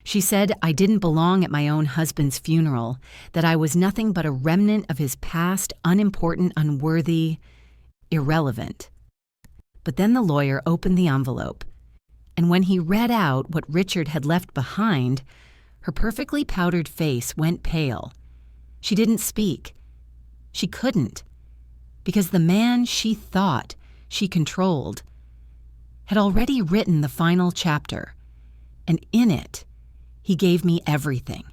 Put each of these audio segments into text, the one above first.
She said I didn't belong at my own husband's funeral, that I was nothing but a remnant of his past, unimportant, unworthy, irrelevant. But then the lawyer opened the envelope, and when he read out what Richard had left behind, her perfectly powdered face went pale. She didn't speak. She couldn't, because the man she thought she controlled had already written the final chapter, and in it, he gave me everything.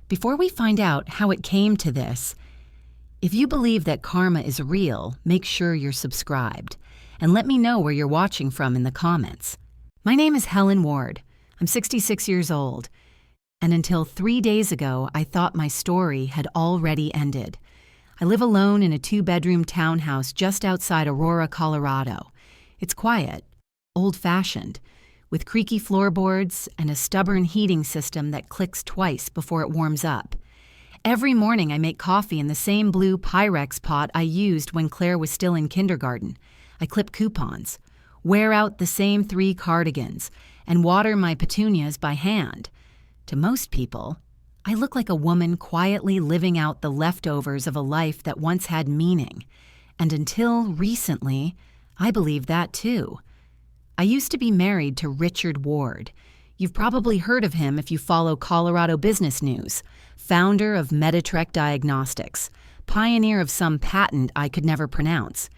Before we find out how it came to this, if you believe that karma is real, make sure you're subscribed, and let me know where you're watching from in the comments. My name is Helen Ward. I'm 66 years old, and until 3 days ago, I thought my story had already ended. I live alone in a 2-bedroom townhouse just outside Aurora, Colorado. It's quiet, old-fashioned, with creaky floorboards and a stubborn heating system that clicks twice before it warms up. Every morning I make coffee in the same blue Pyrex pot I used when Claire was still in kindergarten. I clip coupons, wear out the same 3 cardigans, and water my petunias by hand. To most people, I look like a woman quietly living out the leftovers of a life that once had meaning. And until recently, I believed that too. I used to be married to Richard Ward. You've probably heard of him if you follow Colorado business news. Founder of Meditrek Diagnostics, pioneer of some patent I could never pronounce.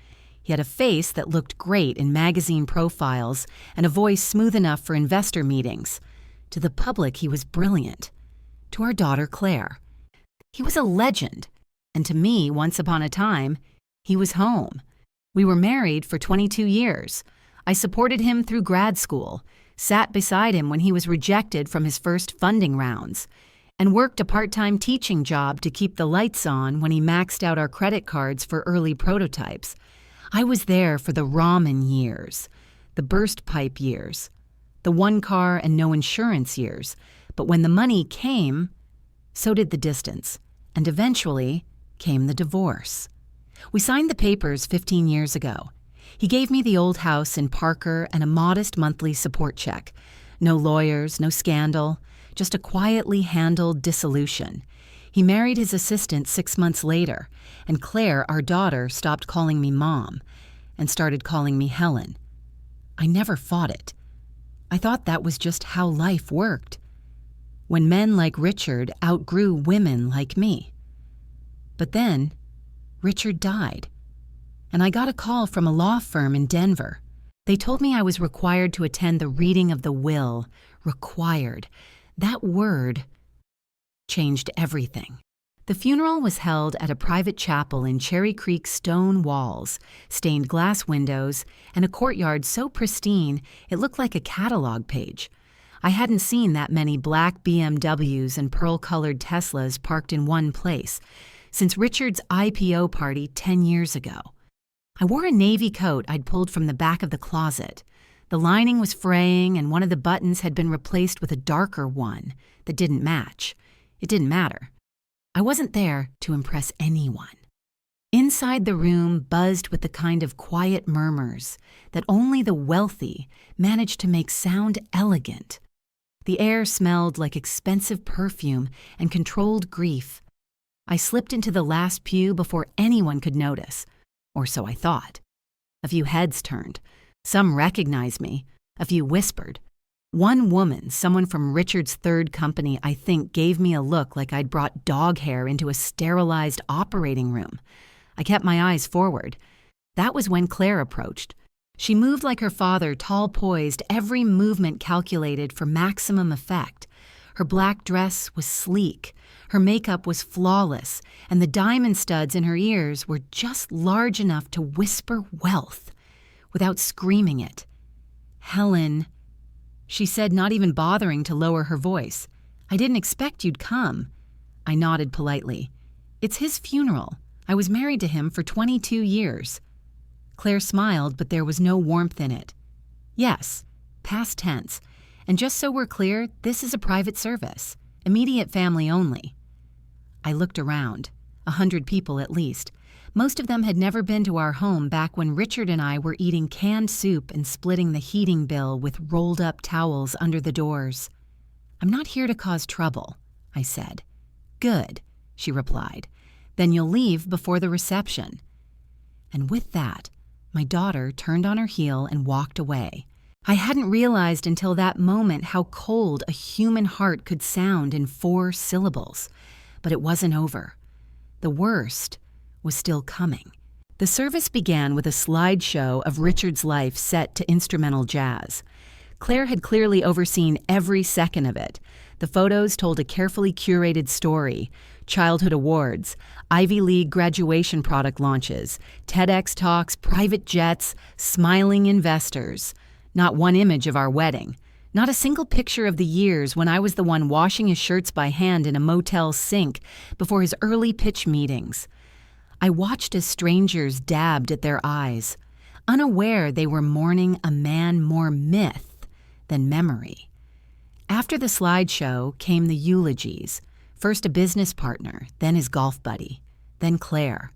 He had a face that looked great in magazine profiles and a voice smooth enough for investor meetings. To the public, he was brilliant. To our daughter, Claire, he was a legend. And to me, once upon a time, he was home. We were married for 22 years. I supported him through grad school, sat beside him when he was rejected from his first funding rounds, and worked a part-time teaching job to keep the lights on when he maxed out our credit cards for early prototypes. I was there for the ramen years, the burst pipe years, the one car and no insurance years. But when the money came, so did the distance, and eventually came the divorce. We signed the papers 15 years ago. He gave me the old house in Parker and a modest monthly support check. No lawyers, no scandal, just a quietly handled dissolution. He married his assistant 6 months later, and Claire, our daughter, stopped calling me Mom and started calling me Helen. I never fought it. I thought that was just how life worked, when men like Richard outgrew women like me. But then, Richard died, and I got a call from a law firm in Denver. They told me I was required to attend the reading of the will. Required. That word changed everything. The funeral was held at a private chapel in Cherry Creek stone walls, stained glass windows, and a courtyard so pristine it looked like a catalog page. I hadn't seen that many black BMWs and pearl-colored Teslas parked in one place since Richard's IPO party 10 years ago. I wore a navy coat I'd pulled from the back of the closet. The lining was fraying, and one of the buttons had been replaced with a darker one that didn't match. It didn't matter. I wasn't there to impress anyone. Inside the room buzzed with the kind of quiet murmurs that only the wealthy manage to make sound elegant. The air smelled like expensive perfume and controlled grief. I slipped into the last pew before anyone could notice, or so I thought. A few heads turned. Some recognized me. A few whispered. One woman, someone from Richard's third company, I think, gave me a look like I'd brought dog hair into a sterilized operating room. I kept my eyes forward. That was when Claire approached. She moved like her father, tall-poised, every movement calculated for maximum effect. Her black dress was sleek, her makeup was flawless, and the diamond studs in her ears were just large enough to whisper wealth without screaming it. "Helen," she said, not even bothering to lower her voice. "I didn't expect you'd come." I nodded politely. "It's his funeral. I was married to him for 22 years. Claire smiled, but there was no warmth in it. "Yes, past tense. And just so we're clear, this is a private service. Immediate family only." I looked around. 100 people at least. Most of them had never been to our home back when Richard and I were eating canned soup and splitting the heating bill with rolled-up towels under the doors. "I'm not here to cause trouble," I said. "Good," she replied. "Then you'll leave before the reception." And with that, my daughter turned on her heel and walked away. I hadn't realized until that moment how cold a human heart could sound in 4 syllables. But it wasn't over. The worst was still coming. The service began with a slideshow of Richard's life set to instrumental jazz. Claire had clearly overseen every second of it. The photos told a carefully curated story: childhood awards, Ivy League graduation product launches, TEDx talks, private jets, smiling investors. Not one image of our wedding. Not a single picture of the years when I was the one washing his shirts by hand in a motel sink before his early pitch meetings. I watched as strangers dabbed at their eyes, unaware they were mourning a man more myth than memory. After the slideshow came the eulogies. First a business partner, then his golf buddy, then Claire.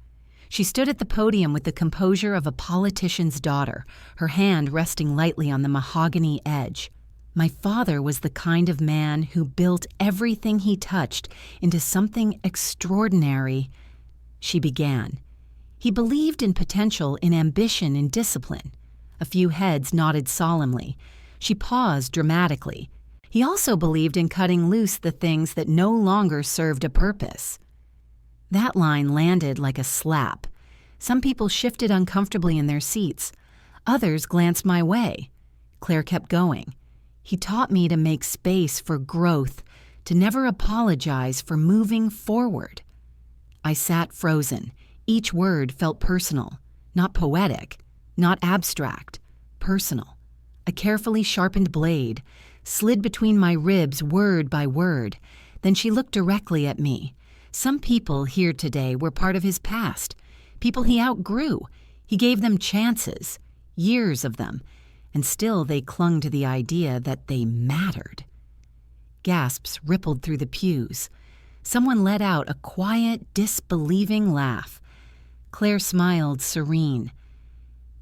She stood at the podium with the composure of a politician's daughter, her hand resting lightly on the mahogany edge. My father was the kind of man who built everything he touched into something extraordinary. She began. He believed in potential, in ambition, in discipline. A few heads nodded solemnly. She paused dramatically. He also believed in cutting loose the things that no longer served a purpose. That line landed like a slap. Some people shifted uncomfortably in their seats. Others glanced my way. Claire kept going. He taught me to make space for growth, to never apologize for moving forward. I sat frozen. Each word felt personal, not poetic, not abstract, personal. A carefully sharpened blade slid between my ribs word by word. Then she looked directly at me. Some people here today were part of his past, people he outgrew. He gave them chances, years of them, and still they clung to the idea that they mattered. Gasps rippled through the pews. Someone let out a quiet, disbelieving laugh. Claire smiled, serene.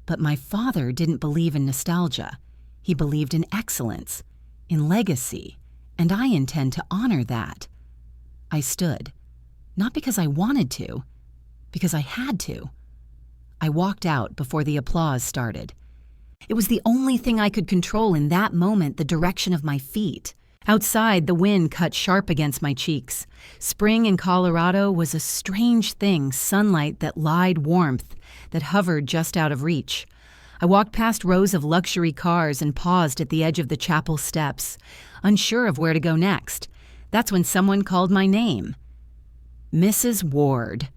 But my father didn't believe in nostalgia. He believed in excellence, in legacy, and I intend to honor that. I stood. Not because I wanted to, because I had to. I walked out before the applause started. It was the only thing I could control in that moment, the direction of my feet. Outside, the wind cut sharp against my cheeks. Spring in Colorado was a strange thing, sunlight that lied warmth, that hovered just out of reach. I walked past rows of luxury cars and paused at the edge of the chapel steps, unsure of where to go next. That's when someone called my name. Mrs. Ward.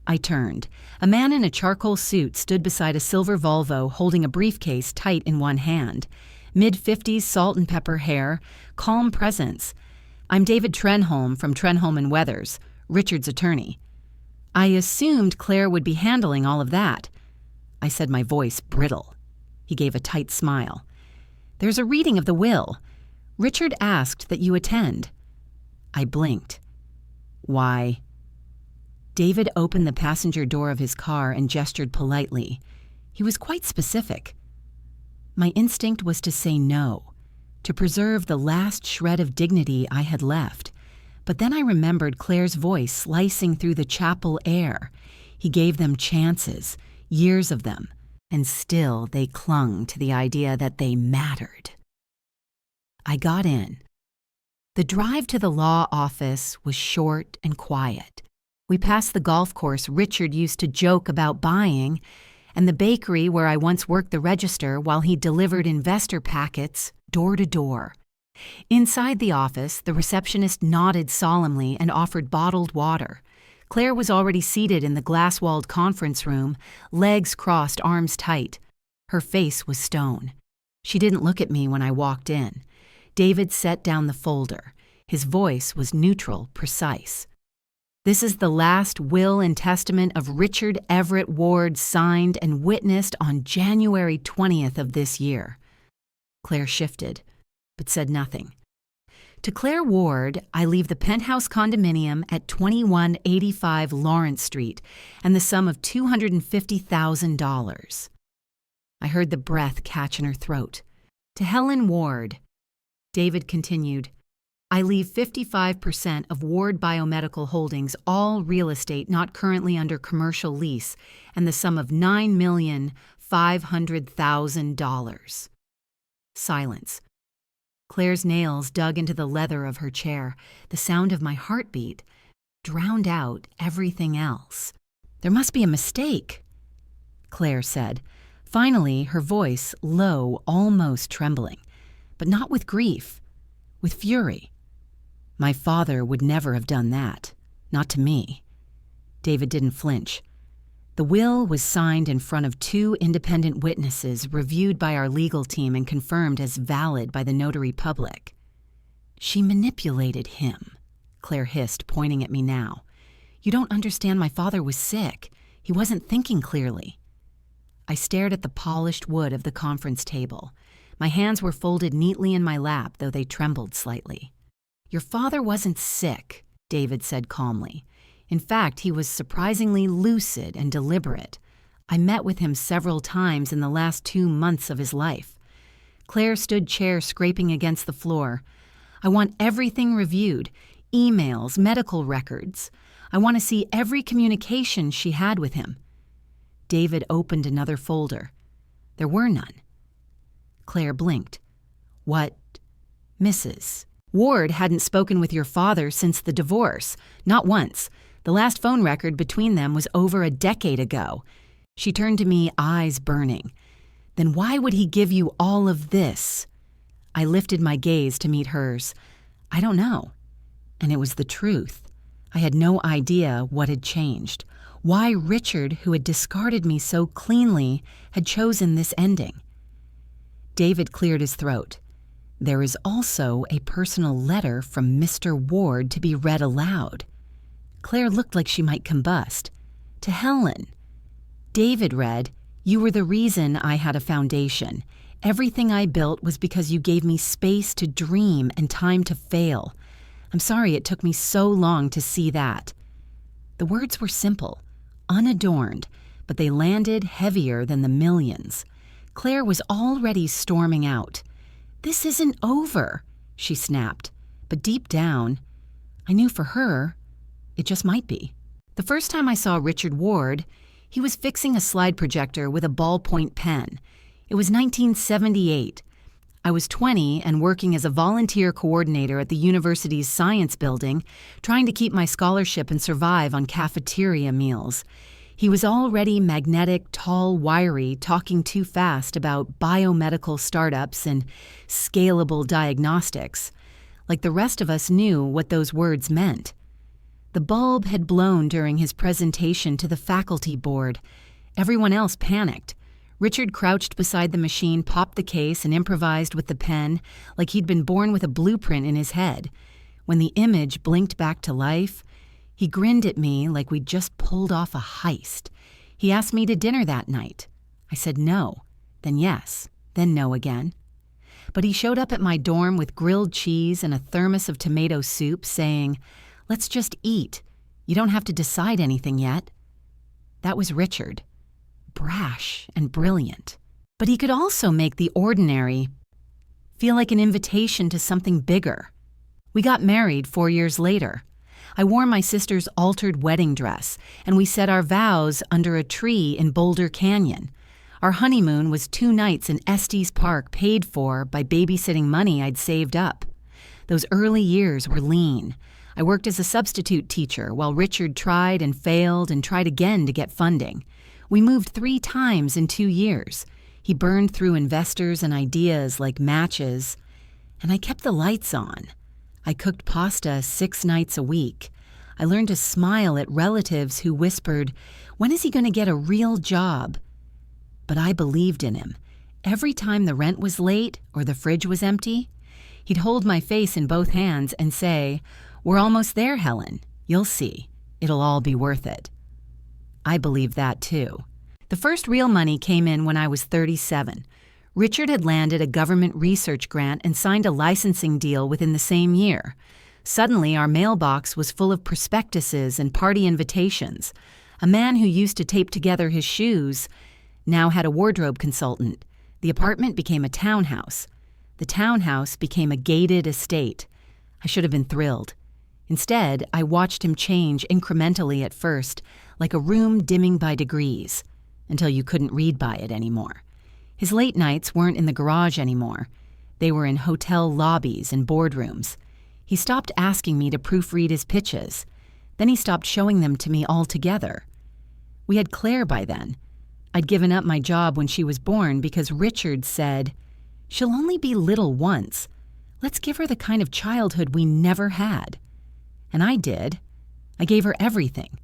I turned. A man in a charcoal suit stood beside a silver Volvo holding a briefcase tight in one hand. Mid-50s salt and pepper hair, calm presence. "I'm David Trenholm from Trenholm and Weathers, Richard's attorney." I assumed Claire would be handling all of that. I said, my voice brittle. He gave a tight smile. "There's a reading of the will. Richard asked that you attend." I blinked. "Why?" David opened the passenger door of his car and gestured politely. He was quite specific. My instinct was to say no, to preserve the last shred of dignity I had left. But then I remembered Claire's voice slicing through the chapel air. He gave them chances, years of them, and still they clung to the idea that they mattered. I got in. The drive to the law office was short and quiet. We passed the golf course Richard used to joke about buying, and the bakery where I once worked the register while he delivered investor packets door to door. Inside the office, the receptionist nodded solemnly and offered bottled water. Claire was already seated in the glass-walled conference room, legs crossed, arms tight. Her face was stone. She didn't look at me when I walked in. David set down the folder. His voice was neutral, precise. "This is the last will and testament of Richard Everett Ward, signed and witnessed on January 20th of this year." Claire shifted, but said nothing. "To Claire Ward, I leave the penthouse condominium at 2185 Lawrence Street and the sum of $250,000. I heard the breath catch in her throat. "To Helen Ward, David continued, I leave 55% of Ward Biomedical Holdings, all real estate not currently under commercial lease, and the sum of $9,500,000. Silence. Claire's nails dug into the leather of her chair. The sound of my heartbeat drowned out everything else. There must be a mistake, Claire said. Finally, her voice low, almost trembling, but not with grief, with fury. My father would never have done that. Not to me. David didn't flinch. The will was signed in front of 2 independent witnesses, reviewed by our legal team and confirmed as valid by the notary public. She manipulated him, Claire hissed, pointing at me now. You don't understand, my father was sick. He wasn't thinking clearly. I stared at the polished wood of the conference table. My hands were folded neatly in my lap, though they trembled slightly. Your father wasn't sick, David said calmly. In fact, he was surprisingly lucid and deliberate. I met with him several times in the last 2 months of his life. Claire stood chair scraping against the floor. I want everything reviewed, emails, medical records. I want to see every communication she had with him. David opened another folder. There were none. Claire blinked. What? Mrs. Ward hadn't spoken with your father since the divorce. Not once. The last phone record between them was over a decade ago. She turned to me, eyes burning. Then why would he give you all of this? I lifted my gaze to meet hers. I don't know. And it was the truth. I had no idea what had changed. Why Richard, who had discarded me so cleanly, had chosen this ending. David cleared his throat. There is also a personal letter from Mr. Ward to be read aloud. Claire looked like she might combust. To Helen. David read, You were the reason I had a foundation. Everything I built was because you gave me space to dream and time to fail. I'm sorry it took me so long to see that. The words were simple, unadorned, but they landed heavier than the millions. Claire was already storming out. This isn't over, she snapped. But deep down, I knew for her, it just might be. The first time I saw Richard Ward, he was fixing a slide projector with a ballpoint pen. It was 1978. I was 20 and working as a volunteer coordinator at the university's science building, trying to keep my scholarship and survive on cafeteria meals. He was already magnetic, tall, wiry, talking too fast about biomedical startups and scalable diagnostics. Like the rest of us knew what those words meant. The bulb had blown during his presentation to the faculty board. Everyone else panicked. Richard crouched beside the machine, popped the case, and improvised with the pen like he'd been born with a blueprint in his head. When the image blinked back to life, he grinned at me like we'd just pulled off a heist. He asked me to dinner that night. I said no, then yes, then no again. But he showed up at my dorm with grilled cheese and a thermos of tomato soup, saying, Let's just eat. You don't have to decide anything yet. That was Richard. Brash and brilliant. But he could also make the ordinary feel like an invitation to something bigger. We got married 4 years later. I wore my sister's altered wedding dress, and we said our vows under a tree in Boulder Canyon. Our honeymoon was 2 nights in Estes Park, paid for by babysitting money I'd saved up. Those early years were lean. I worked as a substitute teacher while Richard tried and failed and tried again to get funding. We moved 3 times in 2 years. He burned through investors and ideas like matches, and I kept the lights on. I cooked pasta 6 nights a week. I learned to smile at relatives who whispered, When is he going to get a real job? But I believed in him. Every time the rent was late or the fridge was empty, he'd hold my face in both hands and say, We're almost there, Helen. You'll see. It'll all be worth it. I believed that too. The first real money came in when I was 37. Richard had landed a government research grant and signed a licensing deal within the same year. Suddenly, our mailbox was full of prospectuses and party invitations. A man who used to tape together his shoes now had a wardrobe consultant. The apartment became a townhouse. The townhouse became a gated estate. I should have been thrilled. Instead, I watched him change incrementally at first, like a room dimming by degrees, until you couldn't read by it anymore. His late nights weren't in the garage anymore. They were in hotel lobbies and boardrooms. He stopped asking me to proofread his pitches. Then he stopped showing them to me altogether. We had Claire by then. I'd given up my job when she was born because Richard said, "She'll only be little once. Let's give her the kind of childhood we never had." And I did. I gave her everything.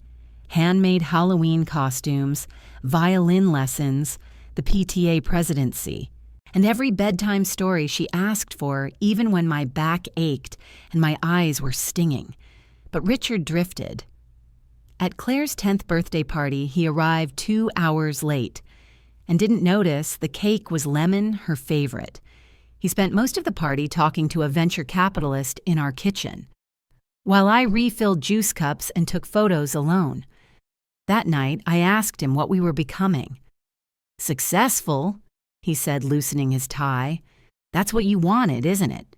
Handmade Halloween costumes, violin lessons, the PTA presidency, and every bedtime story she asked for, even when my back ached and my eyes were stinging. But Richard drifted. At Claire's 10th birthday party, he arrived 2 hours late and didn't notice the cake was lemon, her favorite. He spent most of the party talking to a venture capitalist in our kitchen, while I refilled juice cups and took photos alone. That night, I asked him what we were becoming. "Successful," he said, loosening his tie. "That's what you wanted, isn't it?"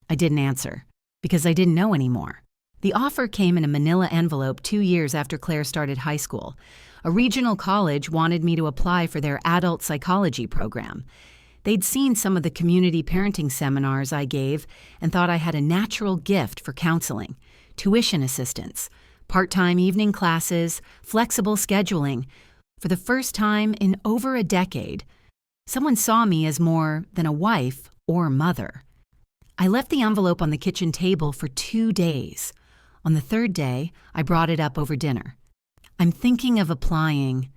I didn't answer, because I didn't know anymore. The offer came in a manila envelope 2 years after Claire started high school. A regional college wanted me to apply for their adult psychology program. They'd seen some of the community parenting seminars I gave and thought I had a natural gift for counseling, tuition assistance, part-time evening classes, flexible scheduling. For the first time in over a decade, someone saw me as more than a wife or mother. I left the envelope on the kitchen table for 2 days. On the 3rd day, I brought it up over dinner. "I'm thinking of applying,"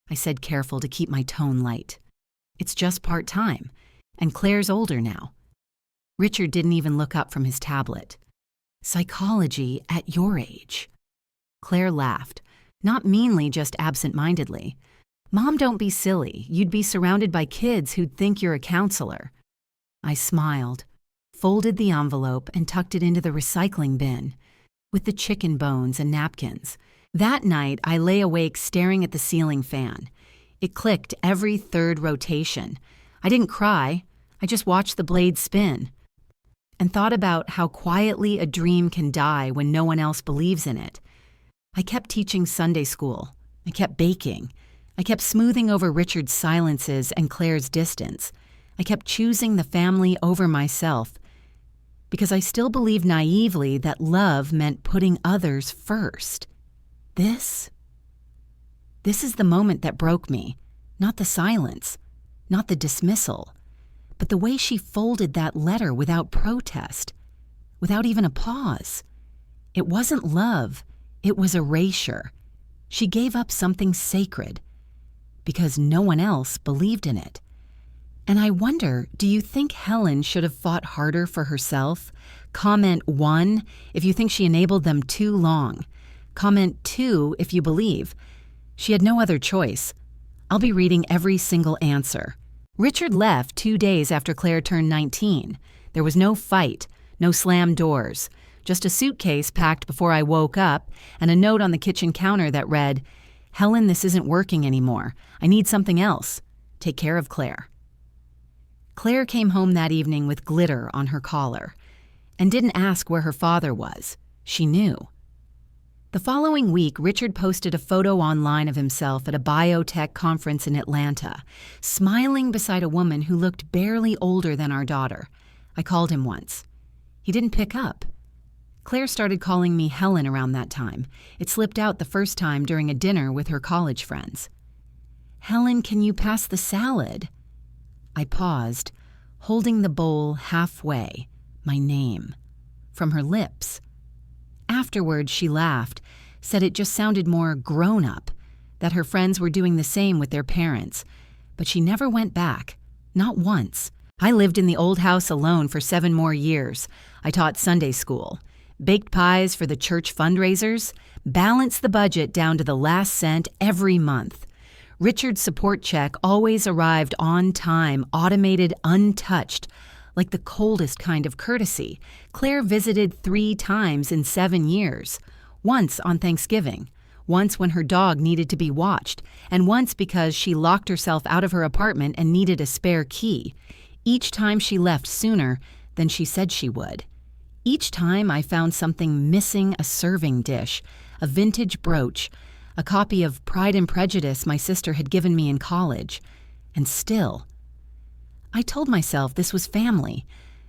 I said, careful to keep my tone light. "It's just part-time, and Claire's older now." Richard didn't even look up from his tablet. "Psychology at your age." Claire laughed, not meanly, just absent-mindedly. "Mom, don't be silly. You'd be surrounded by kids who'd think you're a counselor." I smiled, folded the envelope, and tucked it into the recycling bin, with the chicken bones and napkins. That night, I lay awake staring at the ceiling fan. It clicked every 3rd rotation. I didn't cry. I just watched the blade spin and thought about how quietly a dream can die when no one else believes in it. I kept teaching Sunday school. I kept baking. I kept smoothing over Richard's silences and Claire's distance. I kept choosing the family over myself because I still believed naively that love meant putting others first. This is the moment that broke me, not the silence, not the dismissal, but the way she folded that letter without protest, without even a pause. It wasn't love, it was erasure. She gave up something sacred because no one else believed in it. And I wonder, do you think Helen should have fought harder for herself? Comment 1 if you think she enabled them too long. Comment 2 if you believe. She had no other choice. I'll be reading every single answer. Richard left 2 days after Claire turned 19. There was no fight, no slammed doors, just a suitcase packed before I woke up and a note on the kitchen counter that read, "Helen, this isn't working anymore. I need something else. Take care of Claire." Claire came home that evening with glitter on her collar and didn't ask where her father was. She knew. The following week, Richard posted a photo online of himself at a biotech conference in Atlanta, smiling beside a woman who looked barely older than our daughter. I called him once. He didn't pick up. Claire started calling me Helen around that time. It slipped out the first time during a dinner with her college friends. "Helen, can you pass the salad?" I paused, holding the bowl halfway, my name, from her lips. Afterwards, she laughed, said it just sounded more grown-up, that her friends were doing the same with their parents. But she never went back, not once. I lived in the old house alone for 7 more years. I taught Sunday school, baked pies for the church fundraisers, balanced the budget down to the last cent every month. Richard's support check always arrived on time, automated, untouched, like the coldest kind of courtesy. Claire visited 3 times in 7 years, once on Thanksgiving, once when her dog needed to be watched, and once because she locked herself out of her apartment and needed a spare key. Each time she left sooner than she said she would. Each time I found something missing: a serving dish, a vintage brooch, a copy of Pride and Prejudice my sister had given me in college. And still, I told myself this was family,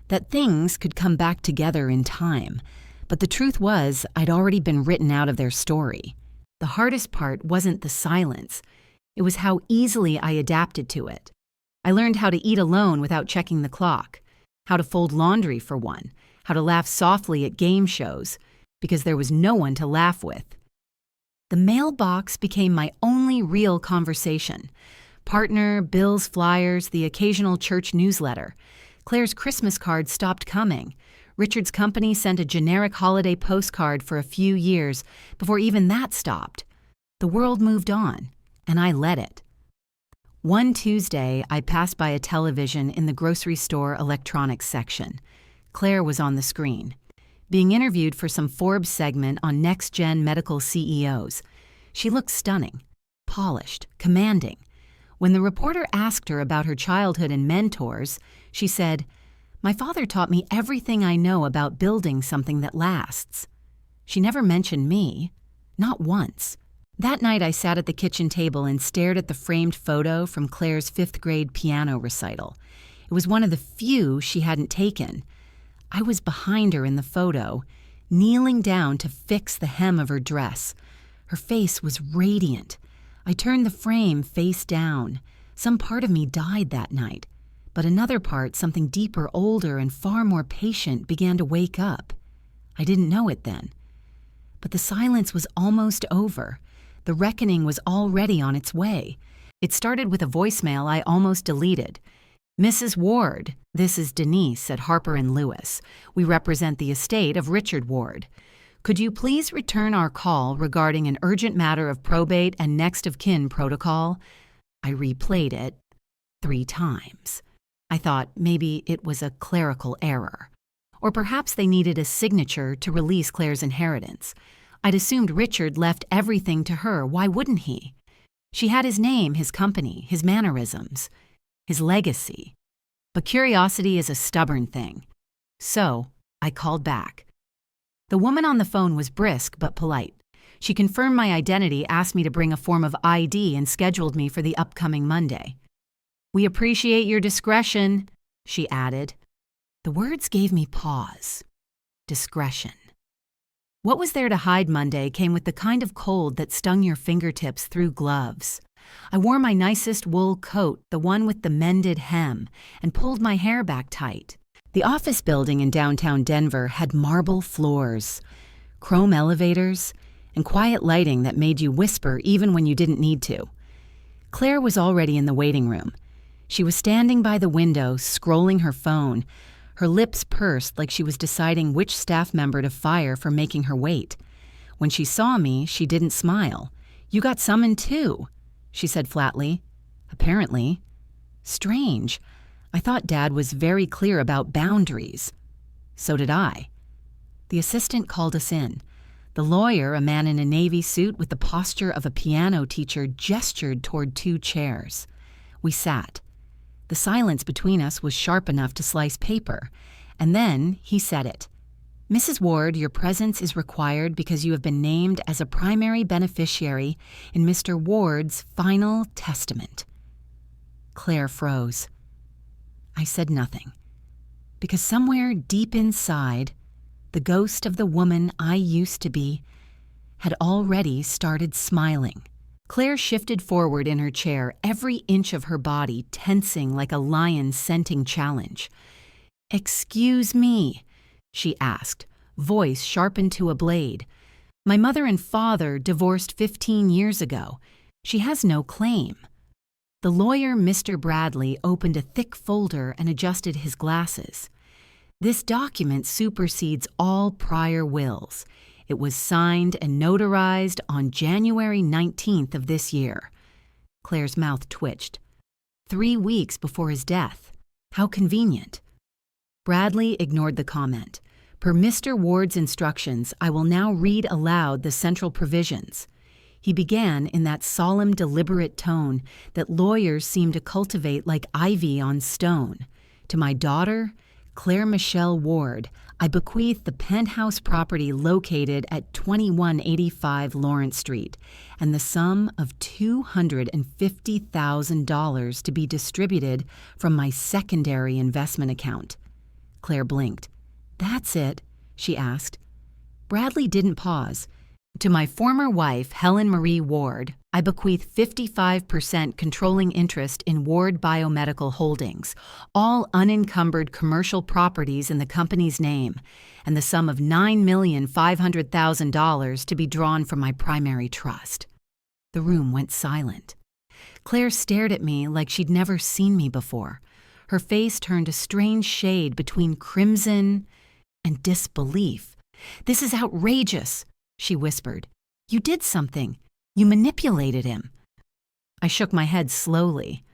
that things could come back together in time. But the truth was, I'd already been written out of their story. The hardest part wasn't the silence. It was how easily I adapted to it. I learned how to eat alone without checking the clock, how to fold laundry for one, how to laugh softly at game shows, because there was no one to laugh with. The mailbox became my only real conversation. Partner, bills, flyers, the occasional church newsletter. Claire's Christmas cards stopped coming. Richard's company sent a generic holiday postcard for a few years before even that stopped. The world moved on, and I let it. One Tuesday, I passed by a television in the grocery store electronics section. Claire was on the screen, being interviewed for some Forbes segment on next-gen medical CEOs. She looked stunning, polished, commanding. When the reporter asked her about her childhood and mentors, she said, "My father taught me everything I know about building something that lasts." She never mentioned me, not once. That night I sat at the kitchen table and stared at the framed photo from Claire's 5th grade piano recital. It was one of the few she hadn't taken. I was behind her in the photo, kneeling down to fix the hem of her dress. Her face was radiant. I turned the frame face down. Some part of me died that night, but another part, something deeper, older, and far more patient, began to wake up. I didn't know it then. But the silence was almost over. The reckoning was already on its way. It started with a voicemail I almost deleted. "Mrs. Ward, this is Denise at Harper & Lewis. We represent the estate of Richard Ward. Could you please return our call regarding an urgent matter of probate and next of kin protocol?" I replayed it 3 times. I thought maybe it was a clerical error. Or perhaps they needed a signature to release Claire's inheritance. I'd assumed Richard left everything to her. Why wouldn't he? She had his name, his company, his mannerisms, his legacy. But curiosity is a stubborn thing. So I called back. The woman on the phone was brisk but polite. She confirmed my identity, asked me to bring a form of ID, and scheduled me for the upcoming Monday. "We appreciate your discretion," she added. The words gave me pause. Discretion. What was there to hide Monday came with the kind of cold that stung your fingertips through gloves. I wore my nicest wool coat, the one with the mended hem, and pulled my hair back tight. The office building in downtown Denver had marble floors, chrome elevators, and quiet lighting that made you whisper even when you didn't need to. Claire was already in the waiting room. She was standing by the window, scrolling her phone, her lips pursed like she was deciding which staff member to fire for making her wait. When she saw me, she didn't smile. "You got summoned too," she said flatly. "Apparently." Strange. I thought Dad was very clear about boundaries. So did I. The assistant called us in. The lawyer, a man in a navy suit with the posture of a piano teacher, gestured toward 2 chairs. We sat. The silence between us was sharp enough to slice paper. And then he said it. "Mrs. Ward, your presence is required because you have been named as a primary beneficiary in Mr. Ward's final testament." Claire froze. I said nothing, because somewhere deep inside, the ghost of the woman I used to be had already started smiling. Claire shifted forward in her chair, every inch of her body tensing like a lion scenting challenge. "Excuse me," she asked, voice sharpened to a blade. "My mother and father divorced 15 years ago. She has no claim." The lawyer, Mr. Bradley, opened a thick folder and adjusted his glasses. "This document supersedes all prior wills. It was signed and notarized on January 19th of this year." Claire's mouth twitched. 3 weeks before his death. How convenient. Bradley ignored the comment. "Per Mr. Ward's instructions, I will now read aloud the central provisions." He began in that solemn, deliberate tone that lawyers seem to cultivate like ivy on stone. To my daughter, Claire Michelle Ward, I bequeath the penthouse property located at 2185 Lawrence Street and the sum of $250,000 to be distributed from my secondary investment account. Claire blinked. That's it, she asked. Bradley didn't pause. To my former wife, Helen Marie Ward, I bequeath 55% controlling interest in Ward Biomedical Holdings, all unencumbered commercial properties in the company's name, and the sum of $9,500,000 to be drawn from my primary trust. The room went silent. Claire stared at me like she'd never seen me before. Her face turned a strange shade between crimson and disbelief. "This is outrageous," she whispered. "You did something. You manipulated him." I shook my head slowly.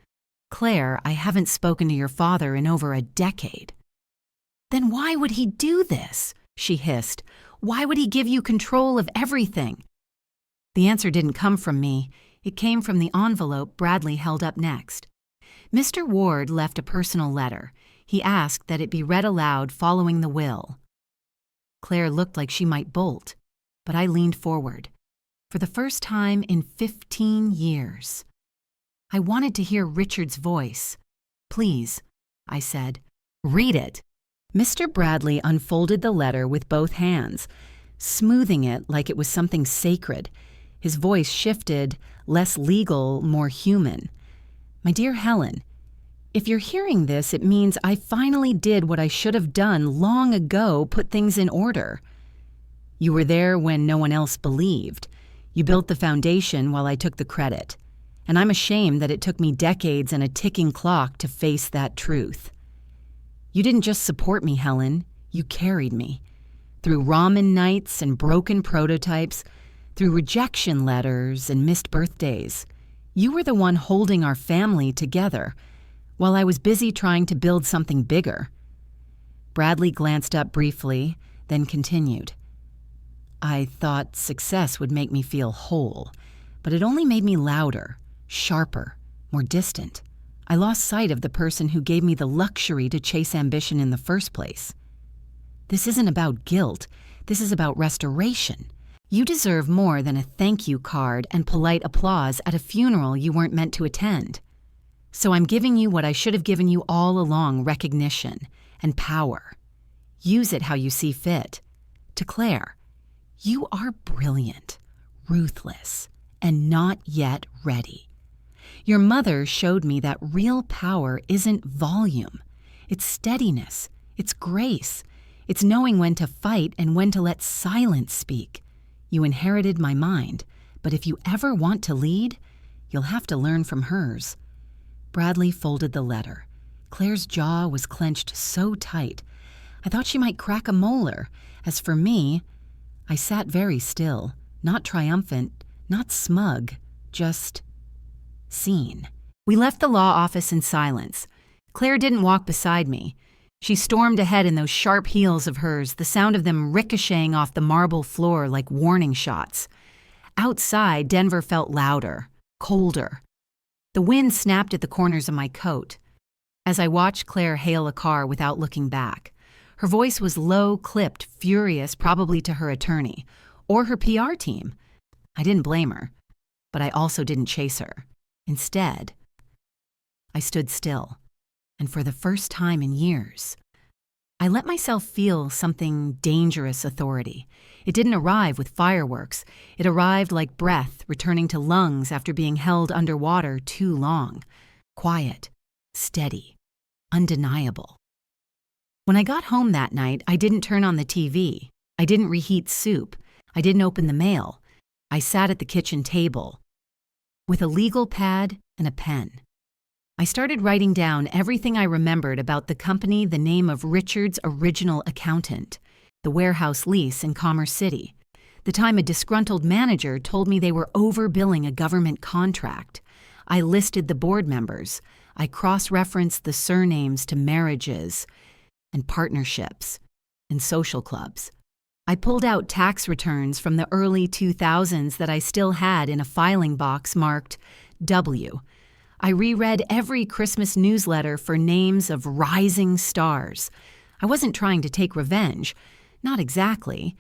"Claire, I haven't spoken to your father in over a decade." "Then why would he do this?" she hissed. "Why would he give you control of everything?" The answer didn't come from me. It came from the envelope Bradley held up next. Mr. Ward left a personal letter. He asked that it be read aloud following the will. Claire looked like she might bolt, but I leaned forward. For the first time in 15 years. I wanted to hear Richard's voice. "Please," I said, "read it." Mr. Bradley unfolded the letter with both hands, smoothing it like it was something sacred. His voice shifted, less legal, more human. "My dear Helen, if you're hearing this, it means I finally did what I should have done long ago, put things in order. You were there when no one else believed. You built the foundation while I took the credit. And I'm ashamed that it took me decades and a ticking clock to face that truth. You didn't just support me, Helen. You carried me. Through ramen nights and broken prototypes, through rejection letters and missed birthdays. You were the one holding our family together, while I was busy trying to build something bigger." Bradley glanced up briefly, then continued. "I thought success would make me feel whole, but it only made me louder, sharper, more distant. I lost sight of the person who gave me the luxury to chase ambition in the first place. This isn't about guilt. This is about restoration. You deserve more than a thank you card and polite applause at a funeral you weren't meant to attend. So I'm giving you what I should have given you all along, recognition and power. Use it how you see fit. To Claire, you are brilliant, ruthless, and not yet ready. Your mother showed me that real power isn't volume. It's steadiness. It's grace. It's knowing when to fight and when to let silence speak. You inherited my mind, but if you ever want to lead, you'll have to learn from hers." Bradley folded the letter. Claire's jaw was clenched so tight, I thought she might crack a molar. As for me, I sat very still, not triumphant, not smug, just seen. We left the law office in silence. Claire didn't walk beside me. She stormed ahead in those sharp heels of hers, the sound of them ricocheting off the marble floor like warning shots. Outside, Denver felt louder, colder. The wind snapped at the corners of my coat. As I watched Claire hail a car without looking back, her voice was low, clipped, furious, probably to her attorney, or her PR team. I didn't blame her, but I also didn't chase her. Instead, I stood still, and for the first time in years, I let myself feel something dangerous authority. It didn't arrive with fireworks. It arrived like breath returning to lungs after being held underwater too long. Quiet, steady, undeniable. When I got home that night, I didn't turn on the TV. I didn't reheat soup. I didn't open the mail. I sat at the kitchen table with a legal pad and a pen. I started writing down everything I remembered about the company, the name of Richard's original accountant, the warehouse lease in Commerce City, the time a disgruntled manager told me they were overbilling a government contract. I listed the board members. I cross-referenced the surnames to marriages and partnerships and social clubs. I pulled out tax returns from the early 2000s that I still had in a filing box marked W. I reread every Christmas newsletter for names of rising stars. I wasn't trying to take revenge, not exactly,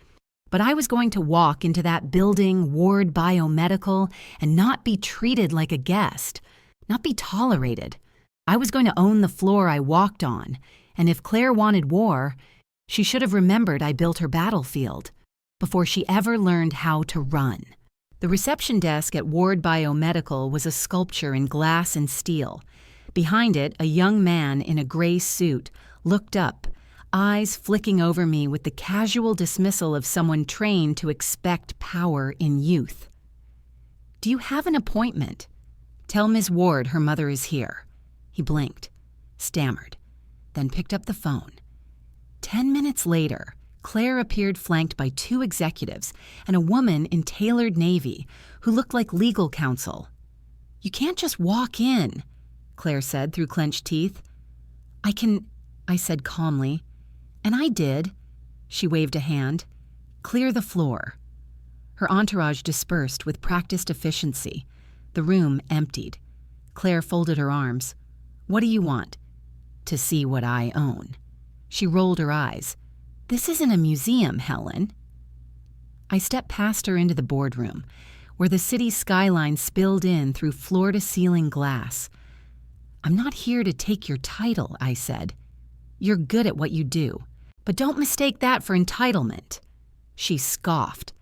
but I was going to walk into that building, Ward Biomedical, and not be treated like a guest, not be tolerated. I was going to own the floor I walked on, and if Claire wanted war, she should have remembered I built her battlefield before she ever learned how to run. The reception desk at Ward Biomedical was a sculpture in glass and steel. Behind it, a young man in a gray suit looked up, eyes flicking over me with the casual dismissal of someone trained to expect power in youth. "Do you have an appointment?" "Tell Ms. Ward her mother is here." He blinked, stammered, then picked up the phone. 10 minutes later, Claire appeared flanked by 2 executives and a woman in tailored navy who looked like legal counsel. "You can't just walk in," Claire said through clenched teeth. I said calmly. "And I did." She waved a hand. "Clear the floor." Her entourage dispersed with practiced efficiency. The room emptied. Claire folded her arms. "What do you want?" "To see what I own." She rolled her eyes. "This isn't a museum, Helen." I stepped past her into the boardroom, where the city skyline spilled in through floor-to-ceiling glass. "I'm not here to take your title," I said. "You're good at what you do, but don't mistake that for entitlement." She scoffed.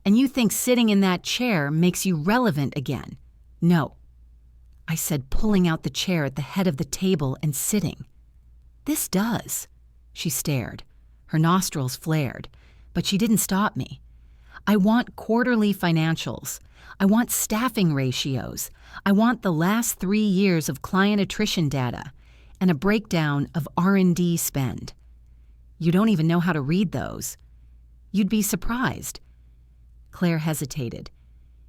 "And you think sitting in that chair makes you relevant again?" "No," I said, pulling out the chair at the head of the table and sitting. "This does." She stared. Her nostrils flared, but she didn't stop me. "I want quarterly financials. I want staffing ratios. I want the last 3 years of client attrition data and a breakdown of R&D spend." "You don't even know how to read those." "You'd be surprised." Claire hesitated.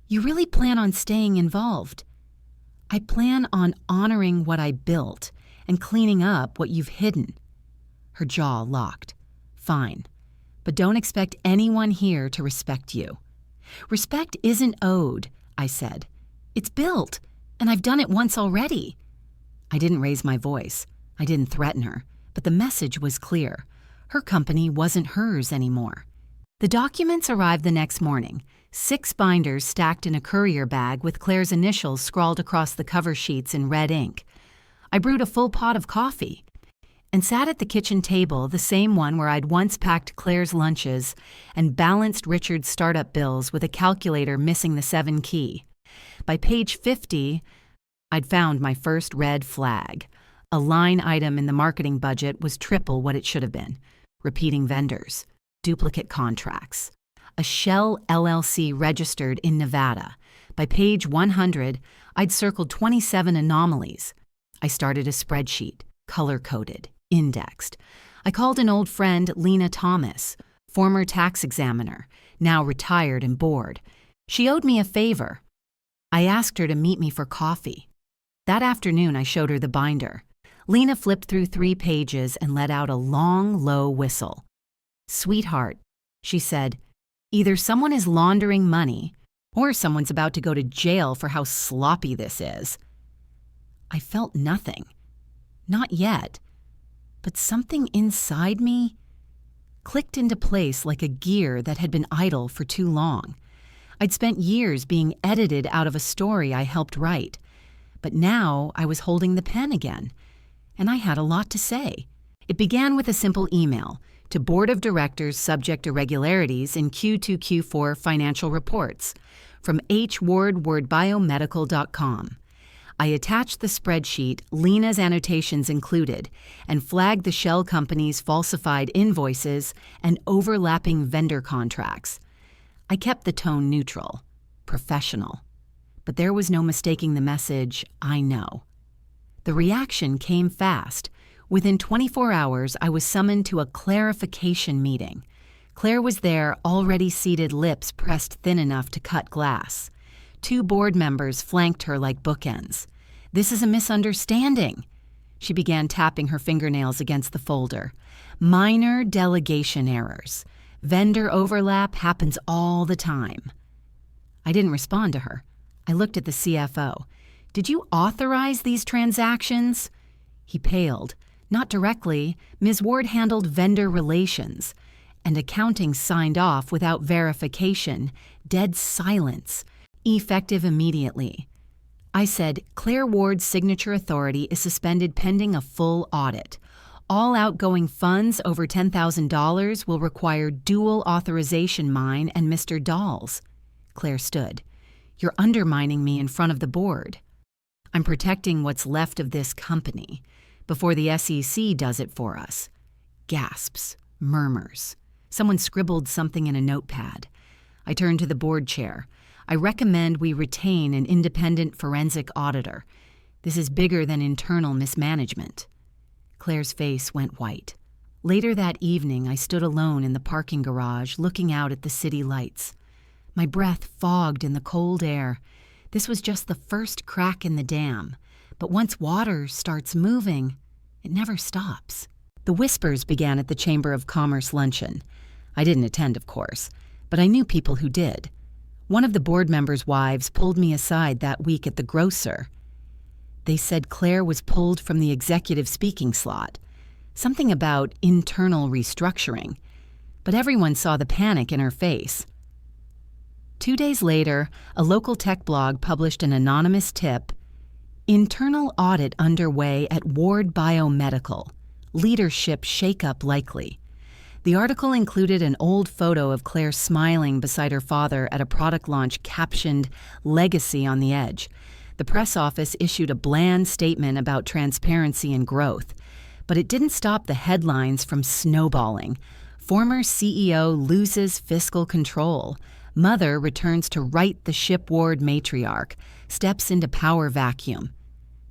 "You really plan on staying involved?" "I plan on honoring what I built and cleaning up what you've hidden." Her jaw locked. "Fine, but don't expect anyone here to respect you." "Respect isn't owed," I said. "It's built, and I've done it once already." I didn't raise my voice. I didn't threaten her, but the message was clear. Her company wasn't hers anymore. The documents arrived the next morning, 6 binders stacked in a courier bag with Claire's initials scrawled across the cover sheets in red ink. I brewed a full pot of coffee and sat at the kitchen table, the same one where I'd once packed Claire's lunches and balanced Richard's startup bills with a calculator missing the 7 key. By page 50, I'd found my first red flag. A line item in the marketing budget was triple what it should have been. Repeating vendors, duplicate contracts. A shell LLC registered in Nevada. By page 100, I'd circled 27 anomalies. I started a spreadsheet, color-coded, indexed. I called an old friend, Lena Thomas, former tax examiner, now retired and bored. She owed me a favor. I asked her to meet me for coffee. That afternoon, I showed her the binder. Lena flipped through 3 pages and let out a long, low whistle. "Sweetheart," she said, "either someone is laundering money or someone's about to go to jail for how sloppy this is." I felt nothing. Not yet. But something inside me clicked into place like a gear that had been idle for too long. I'd spent years being edited out of a story I helped write, but now I was holding the pen again, and I had a lot to say. It began with a simple email to Board of Directors subject irregularities in Q2, Q4 financial reports from hwardwardbiomedical.com. I attached the spreadsheet, Lena's annotations included, and flagged the shell company's falsified invoices and overlapping vendor contracts. I kept the tone neutral, professional, but there was no mistaking the message, "I know." The reaction came fast. Within 24 hours, I was summoned to a clarification meeting. Claire was there, already seated, lips pressed thin enough to cut glass. 2 board members flanked her like bookends. "This is a misunderstanding." She began tapping her fingernails against the folder. "Minor delegation errors. Vendor overlap happens all the time." I didn't respond to her. I looked at the CFO. "Did you authorize these transactions?" He paled. "Not directly. Ms. Ward handled vendor relations. And accounting signed off without verification. Dead silence. Effective immediately." I said, "Claire Ward's signature authority is suspended pending a full audit. All outgoing funds over $10,000 will require dual authorization, mine and Mr. Dahl's." Claire stood. "You're undermining me in front of the board." "I'm protecting what's left of this company before the SEC does it for us." Gasps, murmurs. Someone scribbled something in a notepad. I turned to the board chair. "I recommend we retain an independent forensic auditor. This is bigger than internal mismanagement." Claire's face went white. Later that evening, I stood alone in the parking garage looking out at the city lights. My breath fogged in the cold air. This was just the first crack in the dam. But once water starts moving, it never stops. The whispers began at the Chamber of Commerce luncheon. I didn't attend, of course, but I knew people who did. One of the board members' wives pulled me aside that week at the grocer. They said Claire was pulled from the executive speaking slot. Something about internal restructuring. But everyone saw the panic in her face. 2 days later, a local tech blog published an anonymous tip: "Internal audit underway at Ward Biomedical. Leadership shakeup likely." The article included an old photo of Claire smiling beside her father at a product launch captioned "Legacy" on the edge. The press office issued a bland statement about transparency and growth, but it didn't stop the headlines from snowballing. Former CEO loses fiscal control. Mother returns to right the ship Ward matriarch, steps into power vacuum.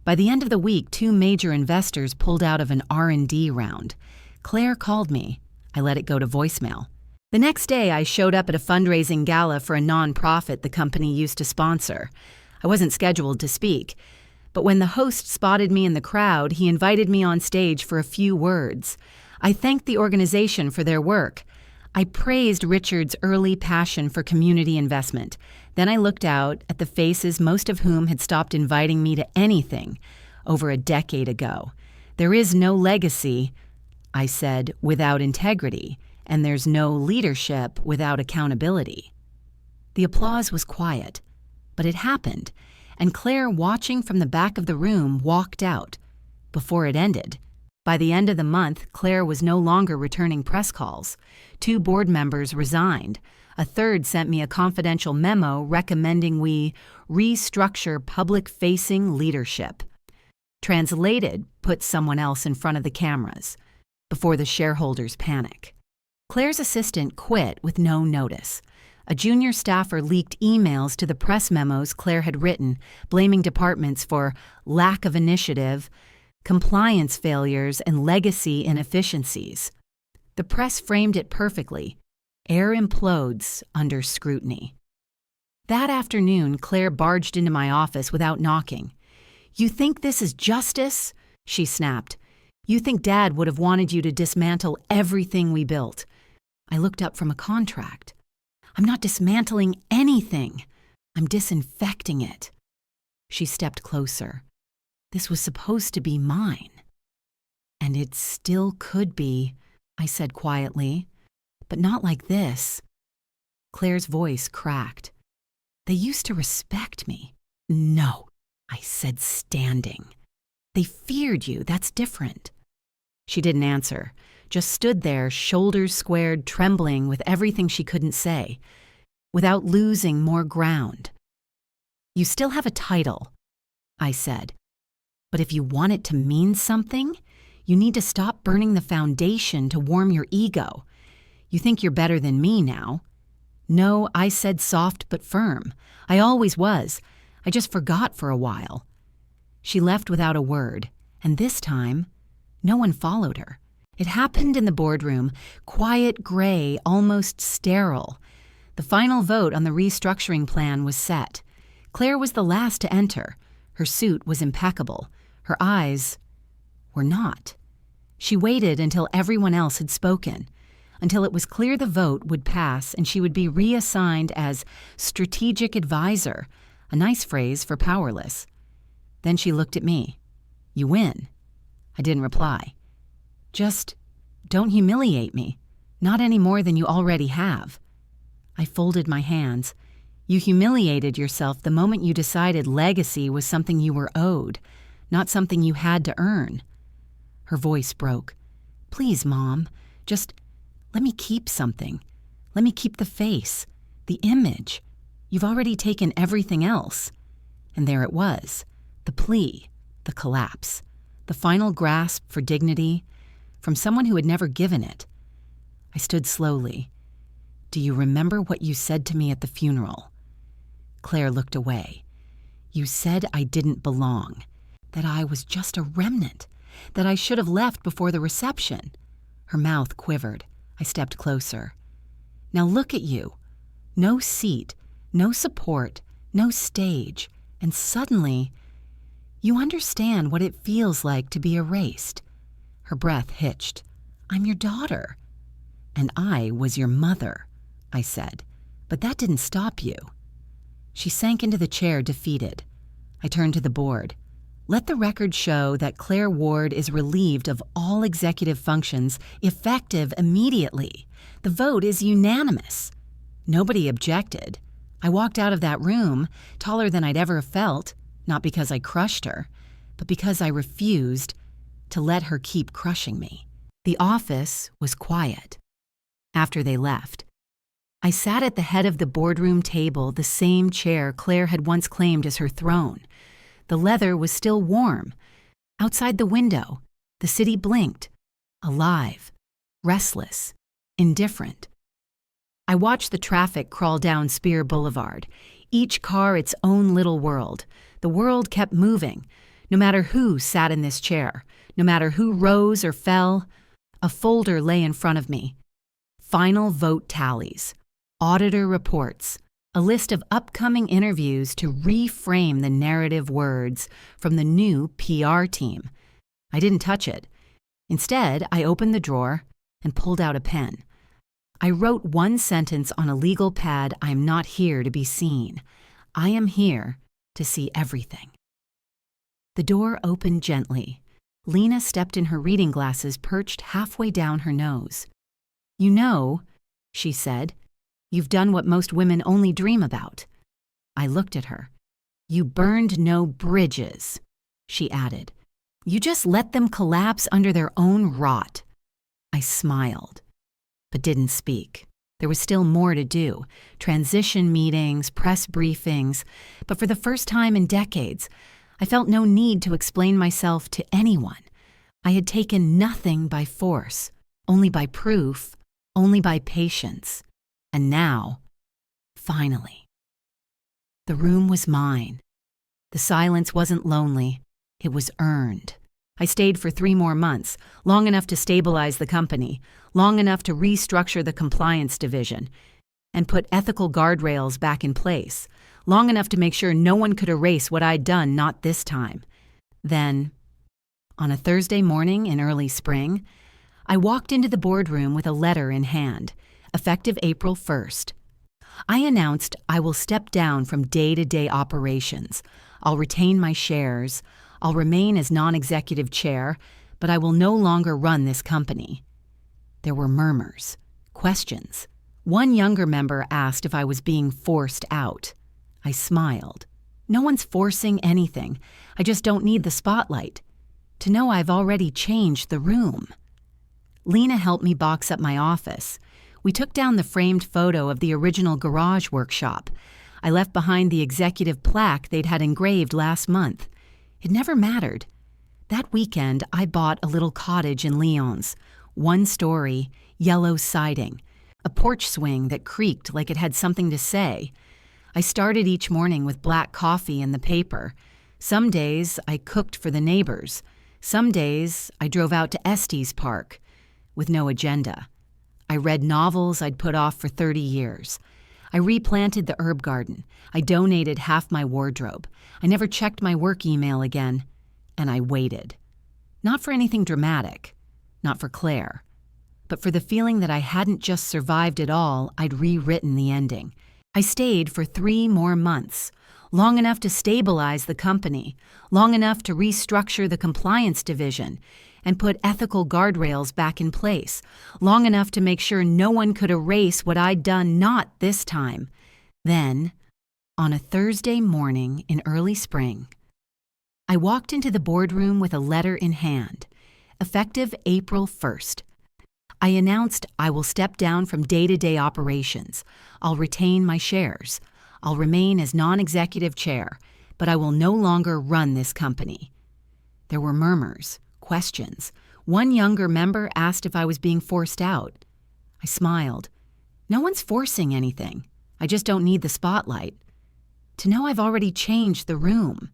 By the end of the week, 2 major investors pulled out of an R&D round. Claire called me. I let it go to voicemail. The next day, I showed up at a fundraising gala for a nonprofit the company used to sponsor. I wasn't scheduled to speak, but when the host spotted me in the crowd, he invited me on stage for a few words. I thanked the organization for their work. I praised Richard's early passion for community investment. Then I looked out at the faces, most of whom had stopped inviting me to anything over a decade ago. "There is no legacy," I said, "without integrity, and there's no leadership without accountability." The applause was quiet. But it happened, and Claire, watching from the back of the room, walked out. Before it ended. By the end of the month, Claire was no longer returning press calls. 2 board members resigned. A third sent me a confidential memo recommending we restructure public-facing leadership. Translated, put someone else in front of the cameras, before the shareholders panic. Claire's assistant quit with no notice. A junior staffer leaked emails to the press memos Claire had written, blaming departments for lack of initiative, compliance failures, and legacy inefficiencies. The press framed it perfectly. Air implodes under scrutiny. That afternoon, Claire barged into my office without knocking. "You think this is justice?" she snapped. "You think Dad would have wanted you to dismantle everything we built." I looked up from a contract. "I'm not dismantling anything. I'm disinfecting it." She stepped closer. "This was supposed to be mine." "And it still could be," I said quietly. "But not like this." Claire's voice cracked. "They used to respect me." "No," I said, standing. "They feared you. That's different." She didn't answer. Just stood there, shoulders squared, trembling with everything she couldn't say, without losing more ground. "You still have a title," I said. "But if you want it to mean something, you need to stop burning the foundation to warm your ego. You think you're better than me now." "No," I said, soft but firm. "I always was. I just forgot for a while." She left without a word, and this time, no one followed her. It happened in the boardroom, quiet, gray, almost sterile. The final vote on the restructuring plan was set. Claire was the last to enter. Her suit was impeccable. Her eyes were not. She waited until everyone else had spoken, until it was clear the vote would pass and she would be reassigned as strategic advisor, a nice phrase for powerless. Then she looked at me. "You win." I didn't reply. "Just don't humiliate me. Not any more than you already have." I folded my hands. "You humiliated yourself the moment you decided legacy was something you were owed, not something you had to earn." Her voice broke. "Please, Mom, just let me keep something. Let me keep the face, the image. You've already taken everything else." And there it was, the plea, the collapse, the final grasp for dignity from someone who had never given it. I stood slowly. "Do you remember what you said to me at the funeral?" Claire looked away. "You said I didn't belong, that I was just a remnant, that I should have left before the reception." Her mouth quivered. I stepped closer. "Now look at you. No seat, no support, no stage, and suddenly you understand what it feels like to be erased." Her breath hitched. "I'm your daughter." "And I was your mother," I said, "but that didn't stop you." She sank into the chair, defeated. I turned to the board. "Let the record show that Claire Ward is relieved of all executive functions, effective immediately. The vote is unanimous." Nobody objected. I walked out of that room, taller than I'd ever felt, not because I crushed her, but because I refused to let her keep crushing me. The office was quiet. After they left, I sat at the head of the boardroom table, the same chair Claire had once claimed as her throne. The leather was still warm. Outside the window, the city blinked, alive, restless, indifferent. I watched the traffic crawl down Spear Boulevard, each car its own little world. The world kept moving, no matter who sat in this chair, no matter who rose or fell. A folder lay in front of me. Final vote tallies, auditor reports, a list of upcoming interviews to reframe the narrative words from the new PR team. I didn't touch it. Instead, I opened the drawer and pulled out a pen. I wrote one sentence on a legal pad. "I'm not here to be seen. I am here to see everything." The door opened gently. Lena stepped in her reading glasses perched halfway down her nose. "You know," she said, "you've done what most women only dream about." I looked at her. "You burned no bridges," she added. "You just let them collapse under their own rot." I smiled, but didn't speak. There was still more to do. Transition meetings, press briefings. But for the first time in decades, I felt no need to explain myself to anyone. I had taken nothing by force, only by proof, only by patience. And now, finally, the room was mine. The silence wasn't lonely. It was earned. I stayed for 3 more months, long enough to stabilize the company, long enough to restructure the compliance division, and put ethical guardrails back in place, long enough to make sure no one could erase what I'd done, not this time. Then, on a Thursday morning in early spring, I walked into the boardroom with a letter in hand, effective April 1st. I announced I will step down from day-to-day operations. I'll retain my shares. I'll remain as non-executive chair, but I will no longer run this company. There were murmurs, questions. One younger member asked if I was being forced out. I smiled. No one's forcing anything. I just don't need the spotlight. To know I've already changed the room. Lena helped me box up my office. We took down the framed photo of the original garage workshop. I left behind the executive plaque they'd had engraved last month. It never mattered. That weekend, I bought a little cottage in Lyons, 1 story, yellow siding, a porch swing that creaked like it had something to say. I started each morning with black coffee and the paper. Some days, I cooked for the neighbors. Some days, I drove out to Estes Park with no agenda. I read novels I'd put off for 30 years. I replanted the herb garden. I donated half my wardrobe. I never checked my work email again. And I waited. Not for anything dramatic. Not for Claire. But for the feeling that I hadn't just survived it all, I'd rewritten the ending. I stayed for 3 more months, long enough to stabilize the company, long enough to restructure the compliance division and put ethical guardrails back in place, long enough to make sure no one could erase what I'd done not this time. Then, on a Thursday morning in early spring, I walked into the boardroom with a letter in hand, effective April 1st. I announced I will step down from day-to-day operations. I'll retain my shares. I'll remain as non-executive chair, but I will no longer run this company. There were murmurs, questions. One younger member asked if I was being forced out. I smiled. No one's forcing anything. I just don't need the spotlight. To know I've already changed the room.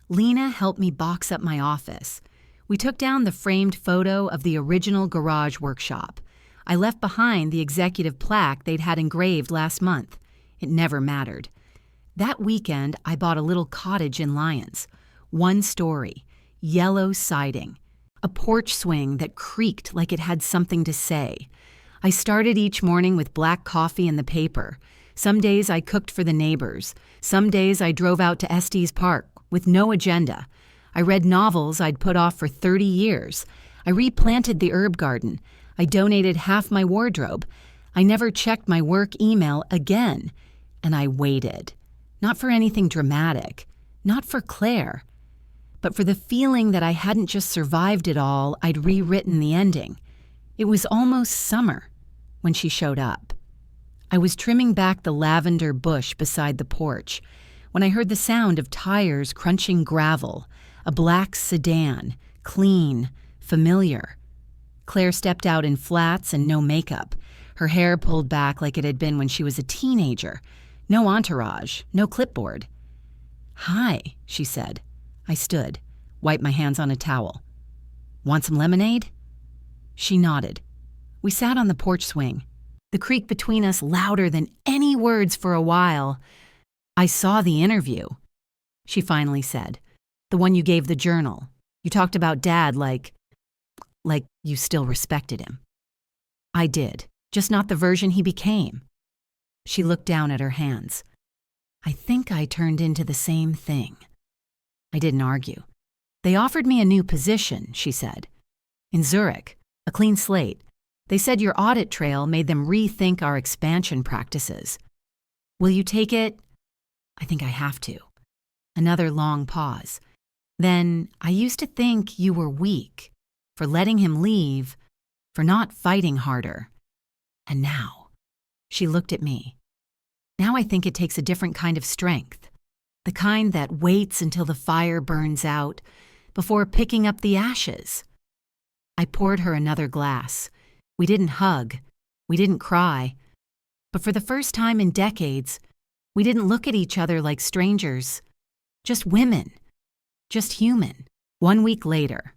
Lena helped me box up my office. We took down the framed photo of the original garage workshop. I left behind the executive plaque they'd had engraved last month. It never mattered. That weekend, I bought a little cottage in Lyons. 1 story, yellow siding, a porch swing that creaked like it had something to say. I started each morning with black coffee and the paper. Some days I cooked for the neighbors. Some days I drove out to Estes Park with no agenda. I read novels I'd put off for 30 years. I replanted the herb garden. I donated half my wardrobe. I never checked my work email again. And I waited. Not for anything dramatic. Not for Claire. But for the feeling that I hadn't just survived it all, I'd rewritten the ending. It was almost summer when she showed up. I was trimming back the lavender bush beside the porch when I heard the sound of tires crunching gravel, a black sedan, clean, familiar. Claire stepped out in flats and no makeup, her hair pulled back like it had been when she was a teenager. No entourage, no clipboard. "Hi," she said. I stood, wiped my hands on a towel. "Want some lemonade?" She nodded. We sat on the porch swing, the creak between us louder than any words for a while. "I saw the interview," she finally said. "The one you gave the Journal. You talked about Dad like you still respected him." I did, just not the version he became. She looked down at her hands. "I think I turned into the same thing." I didn't argue. "They offered me a new position," she said. "In Zurich, a clean slate. They said your audit trail made them rethink our expansion practices. Will you take it?" "I think I have to." Another long pause. "Then I used to think you were weak, for letting him leave, for not fighting harder. And now," she looked at me, "now I think it takes a different kind of strength, the kind that waits until the fire burns out before picking up the ashes." I poured her another glass. We didn't hug. We didn't cry. But for the first time in decades, we didn't look at each other like strangers. Just women. Just human. 1 week later,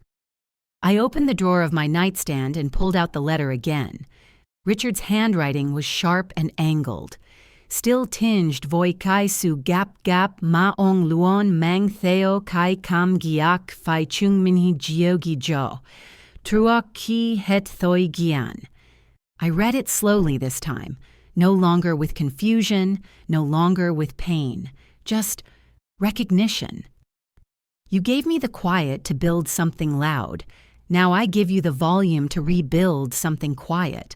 I opened the drawer of my nightstand and pulled out the letter again. Richard's handwriting was sharp and angled. "Still tinged voi kai su gap ma ong luon mang theo kai kam giak fai chung minhi giogi jo. Truok ki het thoi gian." I read it slowly this time, no longer with confusion, no longer with pain, just recognition. "You gave me the quiet to build something loud. Now I give you the volume to rebuild something quiet."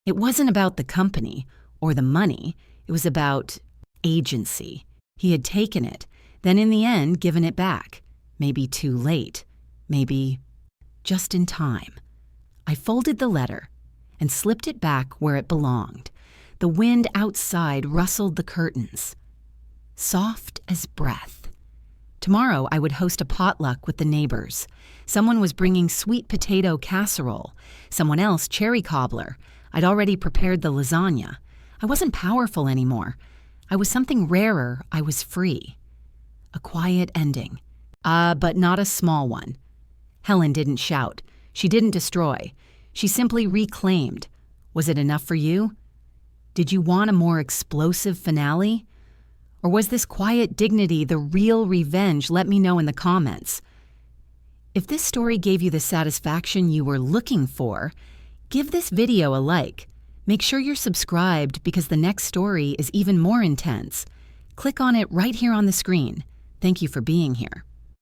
It wasn't about the company or the money. It was about agency. He had taken it, then in the end given it back. Maybe too late. Maybe just in time. I folded the letter and slipped it back where it belonged. The wind outside rustled the curtains. Soft as breath. Tomorrow I would host a potluck with the neighbors. Someone was bringing sweet potato casserole, someone else cherry cobbler. I'd already prepared the lasagna. I wasn't powerful anymore. I was something rarer. I was free. A quiet ending. But not a small one. Helen didn't shout. She didn't destroy. She simply reclaimed. Was it enough for you? Did you want a more explosive finale? Or was this quiet dignity the real revenge? Let me know in the comments. If this story gave you the satisfaction you were looking for, give this video a like. Make sure you're subscribed because the next story is even more intense. Click on it right here on the screen. Thank you for being here.